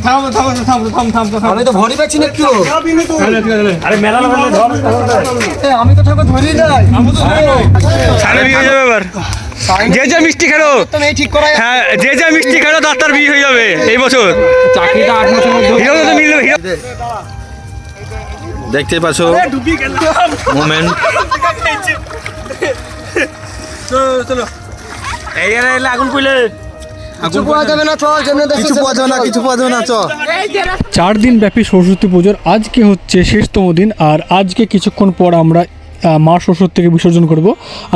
আমি তো ভরি পাচ্ছি না একটু। আরে মেলা লাগালে ধর। আমি তো ঠাকুর ধরি নাই। সামনে বিয়ে হয়ে যাবে এবার। যে যা মিষ্টি খেলো, হ্যাঁ যে যা মিষ্টি খেলো তার বিয়ে হয়ে যাবে এই বছর। চাকরিটা 8 মাসের মধ্যে হিরো তো মিলবে। দেখতে পাচ্ছ মোমেন্ট। চলো এই আগুন কইলে কিছু পাওয়া যাবে না, চল যেমন কিছু পাওয়া যাবে না, কিছু পাওয়া যাবে না, চল। 4 দিন ব্যাপী সরস্বতী পুজোর আজকে হচ্ছে শেষতম দিন। আর আজকে কিছুক্ষণ পর আমরা মা সরস্বতীকে বিসর্জন করব।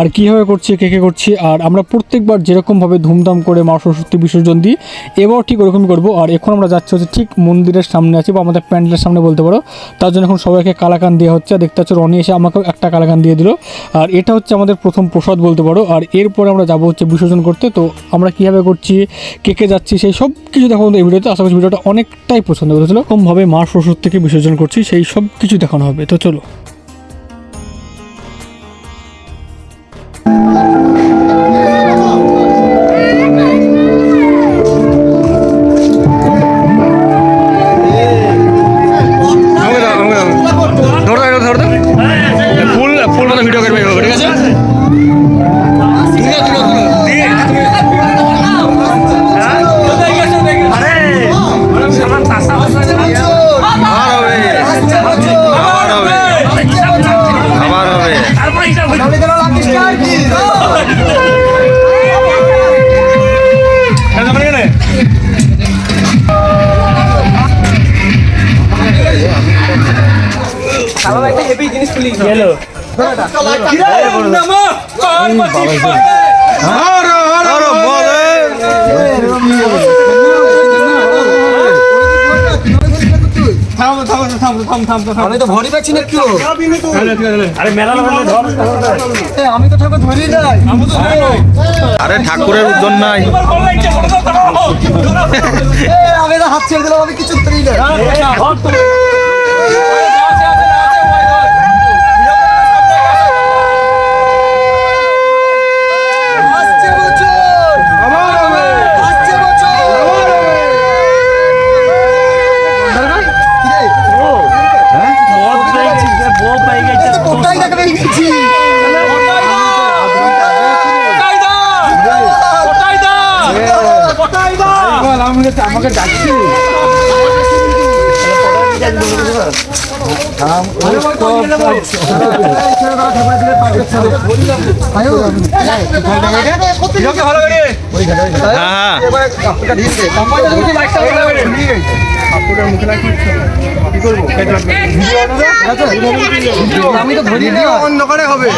আর কীভাবে করছি, কে করছি, আর আমরা প্রত্যেকবার যেরকমভাবে ধুমধাম করে মা সরস্বতী বিসর্জন দিই এবার ঠিক ওরকমই করব। আর এখন আমরা যাচ্ছি হচ্ছে ঠিক মন্দিরের সামনে আছি, বা আমাদের প্যান্ডেলের সামনে বলতে পারো। তার জন্য এখন সবাইকে কালাকান দেওয়া হচ্ছে। দেখতে পাচ্ছ রনি এসে আমাকেও একটা কালাকান দিয়ে দিল। আর এটা হচ্ছে আমাদের প্রথম প্রসাদ বলতে পারো। আর এরপরে আমরা যাবো হচ্ছে বিসর্জন করতে। তো আমরা কীভাবে করছি, কে যাচ্ছি, সেই সব কিছু দেখো এই ভিডিওতে। আশা করছি ভিডিওটা অনেকটাই পছন্দ করেছিল। কমভাবে মা সরস্বতীকে বিসর্জন করছি সেই সব কিছু দেখানো হবে। তো চলো। ভিডিও করবে ঠিক আছে। একটা হেভি জিনিস তুলি গেল আমি তো ভরি পাচ্ছি না একটু। আরে মেলা লাগালে ধর। আমি তো ঠাকুর ধরি নাই। আরে ঠাকুরের ওজন নাই। আমি তো হাত ছেড়ে দিলাম, আমি কিছু ধরি না। আমাকে ডাকছি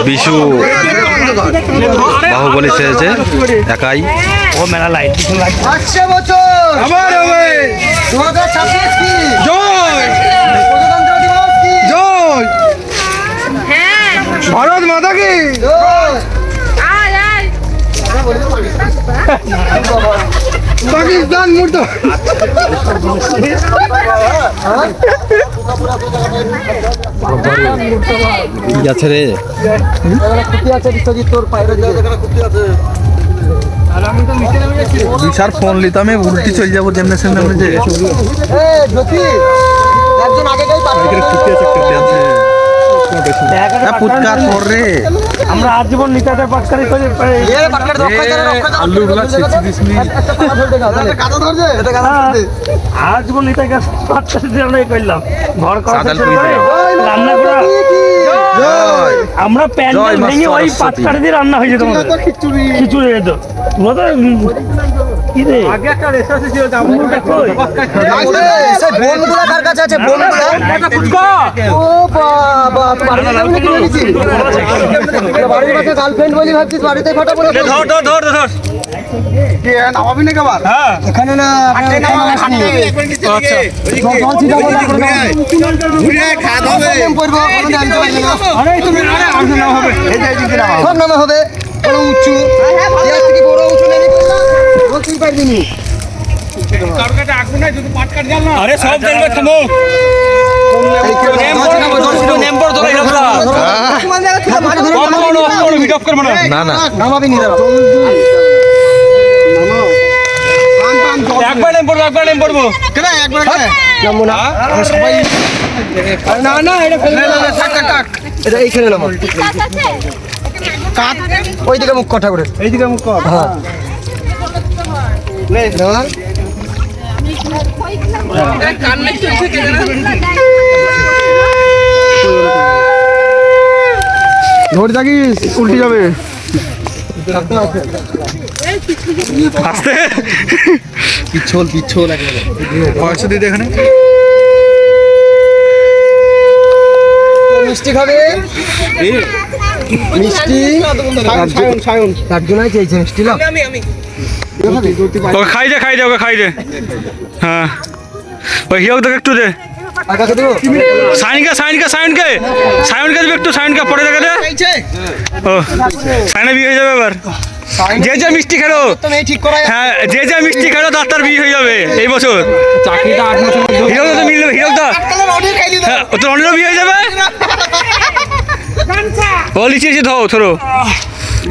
বিশু বাহুবলী সেজেছে একাই। ও মেলা লাইট আসছে বছর আবার হবে 2026 কি জয় প্রজাতন্ত্র দিবস কি জয় ভারত মাতা কি জয়। পাকিস্তান মুর্দ কি আছে রে কুটি আছে বিশ্বজিৎ, তোর পায়রে কুটি আছে। বিশার ফোন লিতাম উল্টি চলে যাবো যেমন সেমনি যে জ্যোতি একজন আগে গাই পুটকার পর রে আমরা আজীবন নিতাদের পাটকারি করে আজীবন নিতাকে পাটকারি দিয়ে আমরা করলাম ঘর করা রান্না করা। আমরা প্যান্ডেল ভেঙে ওই পাটকারি দিয়ে রান্না হয়ে যেত, খিচুড়ি যেত। কি রে আগে একটা রেসিপি ছিল জামুনটা কই সেই বোনগুলা কার কাছে আছে? বোনগুলা ও বাবা, বাড়িতে যাবি নাকি ভেবেছিস? বাড়ির কাছে গার্লফ্রেন্ড বলি ভাবছিস, বাড়িতে ফাটা বলে ধর ধর ধর ধর কে নামাবি নাকি আবার? হ্যাঁ এখানে না আচ্ছা ঘুরে খাওয়া হবে পড়বো কোনো জানতে পারবি না। আরে তুমি আরে আসলে না হবে এই যে দিকে না সব নামা হবে বড় উঁচু এর থেকে বড় উঁচু নেই বলতেই পারবি নি। কারকাটা আগুন নাই যদি পাট কাট গেল না। আরে সব জ্বলবে থামো নেম্বর ধরে রাখলা কোন ভিডিও করব না না না নামাবি নি দাঁড়া একবার নেম পড়বো কেন একবার নামবো না সবাই না এটা ফেলে থাক এটা এইখানে নামো কাট ওইদিকে মুখ কথা করে এইদিকে মুখ কর হ্যাঁ নে না ধরে থাকিস উল্টে যাবে আস্তে পিছল পয়সা দিয়ে এখানে মিষ্টি খাবে মিষ্টি একজনাই চেয়েছে মিষ্টি লাও ওকে খাই দে ওকে খাই দে হ্যাঁ ওই হিরোক দেখে একটু দে আর কাকে দেবো সায়নকে দেবে একটু সায়নকে পরে দেখে দে ও সায়নের বিয়ে হয়ে যাবে এবার যে মিষ্টি খেলো ঠিক করা হ্যাঁ যে মিষ্টি খেলো তার বিয়ে হয়ে যাবে এই বছর চাকরিটা 8 মাসের মধ্যে হিরোক তো মিলবে হিরোক দা হ্যাঁ ও তো অনেরও বিয়ে হয়ে যাবে ও লিচিয়েছি ধরো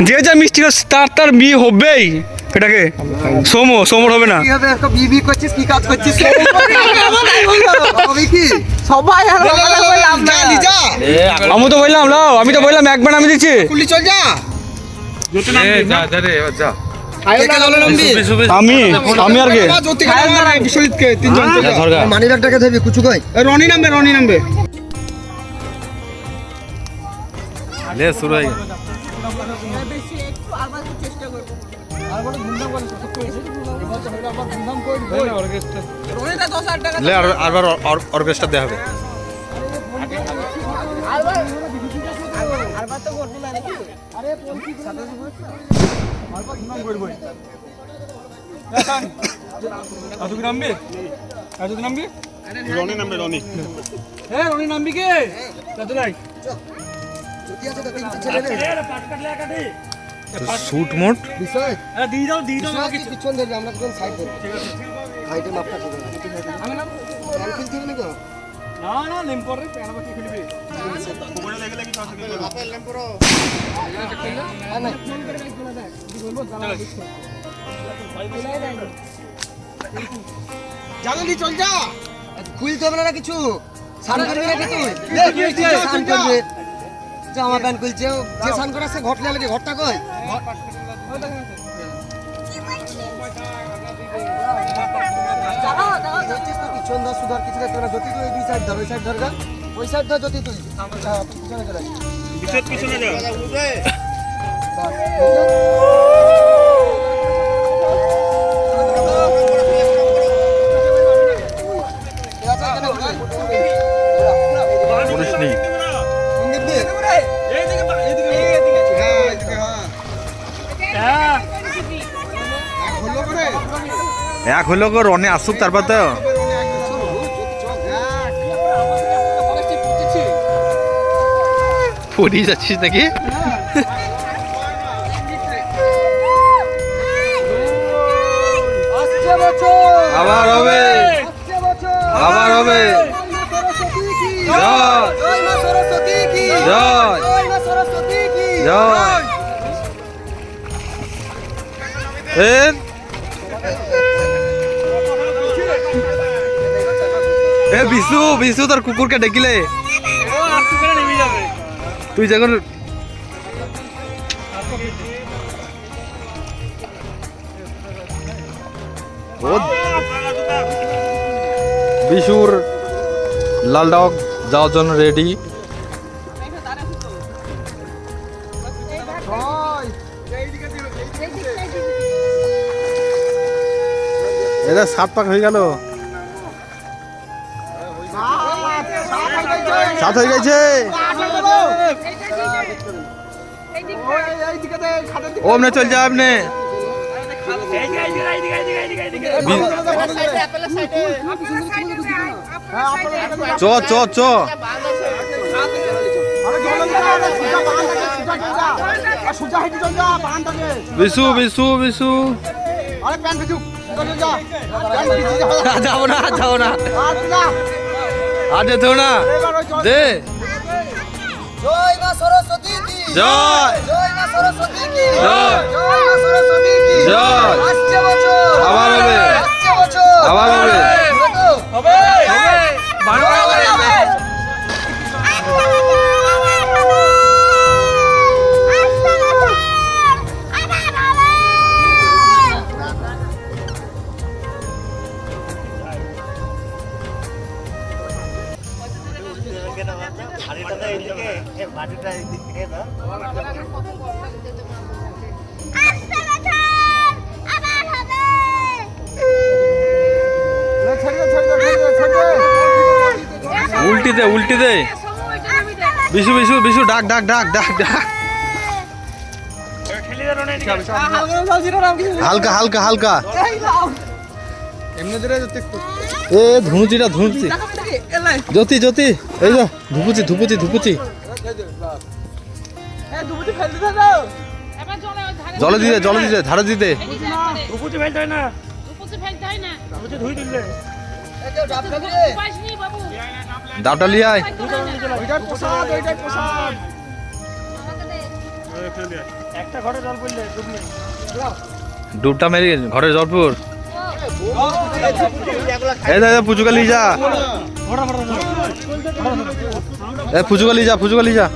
যে মিষ্টি খেলো তার বিয়ে হবেই এটাকে সোমর হবে না কি হবে একটা বিবি করছিস কি কাজ করছিস হবে কি সবাই আর বললাম না আমি তো বললাম একবার আমি দিচ্ছি কুলি চল যা আমি আর কে বিশ্বজিৎকে তিনজন মানি ব্যাগটাকে ধরবি কুচু কই রনি নামবে শুরু হয়ে গেল আরবার অর্কেস্ট্রা দেওয়া হবে রনি নামবি কে শুট মোট বিষয় দিয়ে দাও পিছন ধরবি আমরা কোন সাইড ধরবি হাইটের মাপটা ঠিক আছে আমি নাম ক্যান্সেল দিবি না তো না নেম পরে পেনা বাকি খুলবি জানালি চল যা খুলতে হবে না কিছু সান করবি না কিছু সান করবে জামা প্যান্ট খুলছে যে সান করে সে ঘটলে লাগে ঘরটা কই পিছন ধর সুধার কিছু দেখতে না যদি তুই দুই সাইড ধর ওই সাইড ধর ওই সাইড ধর যদি তুই পিছনে চলে পিছনে যা এক হলো গো রনে আসুক তারপর তো পড়িয়ে যাচ্ছিস নাকি আবার হবে বিশু তোর কুকুরকে ডেকিলে তুই যখন বিশুর লাল ডগ যাওয়ার জন্য রেডি এটা 7 পাক হয়ে গেল 7 হয়ে গেছে ওমনে চল যা আপনি চ চ চ বিশু বিশু বিশু যাও না আর যেত না দে জয় মা সরস্বতী কি জয় জয় মা সরস্বতী কি জয় জয় মা সরস্বতী কি জয় আসছে বছর আবার হবে আসছে বছর আবার হবে। উল্টি দে, উল্টি দে। বিশু বিশু বিশু ডাক ডাক ডাক ডাক ডাক। হালকা হালকা হালকা। এ ধুনুচিটা ধুনুচি। জ্যোতি জ্যোতি এই যা ধুপুচি ধুপুচি ধুপুচি। জলে দিতে জলে দিতে ধারে দিতে। উপচে ফেলতে হয় না, উপচে ধুই দিলে ডাবটা লিয়ে আয়। একটা ঘরে জল পড়লে ডুব নেই। ডুবটা মেরে ঘরের জলপুর। এই দাদা পুচুকা লিয়ে যা। এ পুচুকা লিয়ে যা, পুচুকা লিয়ে যা।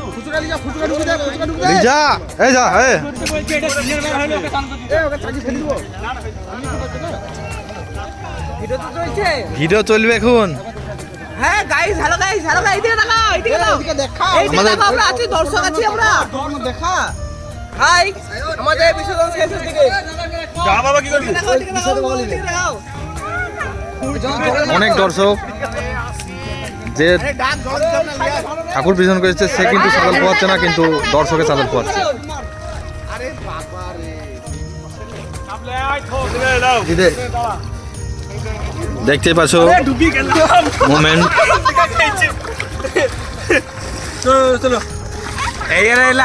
লিয়ে যা, এই যা, এ। ভিডিও চলবে এখন। হ্যাঁ guys, hello guys, hello guys, এদিকে তাকাও, এদিকে তাকাও, এইদিকে তাকাও, আমরা আছি, দর্শক আছি আমরা। দেখা হাই, আমাদের বিসর্জন শেষের দিকে। যা বাবা কি করবি? অনেক দর্শক যে ঠাকুর বিসর্জন করেছে সে কিন্তু চাঁদল পোয়াচ্ছে না, কিন্তু দর্শকে চাঁদল পোয়াচ্ছে। দেখতে পাচ্ছ মোমেন্ট।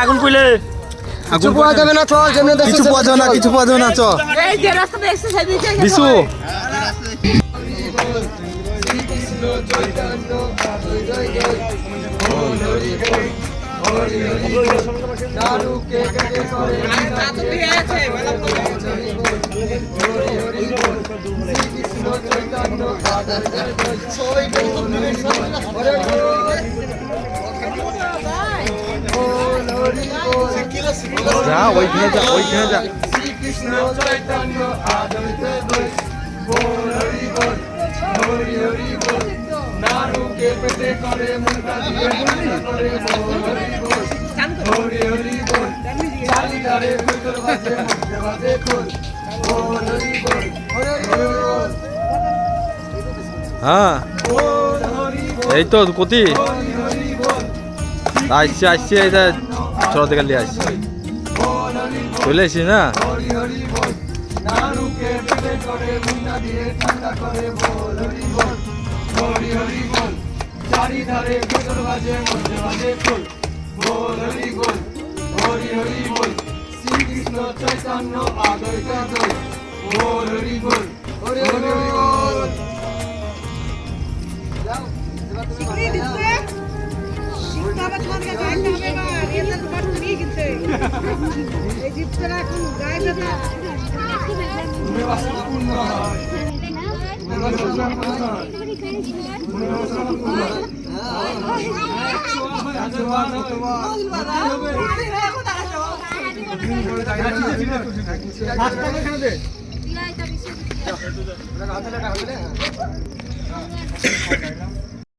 আগুন কইলে কিছু পাওয়া যাবে না, চল যেমনি দেখছিস কিছু পাওয়া যাবে না, কিছু পাওয়া যাবে না, চ এই যে রাস্তাতে এক্সারসাইজ দিতে বিশু। যা ওইখানে যা, ওইখানে যা। হ্যাঁ এই তো কতি আসছি আসছি, এই ছোট থেকে নিয়ে আসছি, চলে এসছি না। দাদা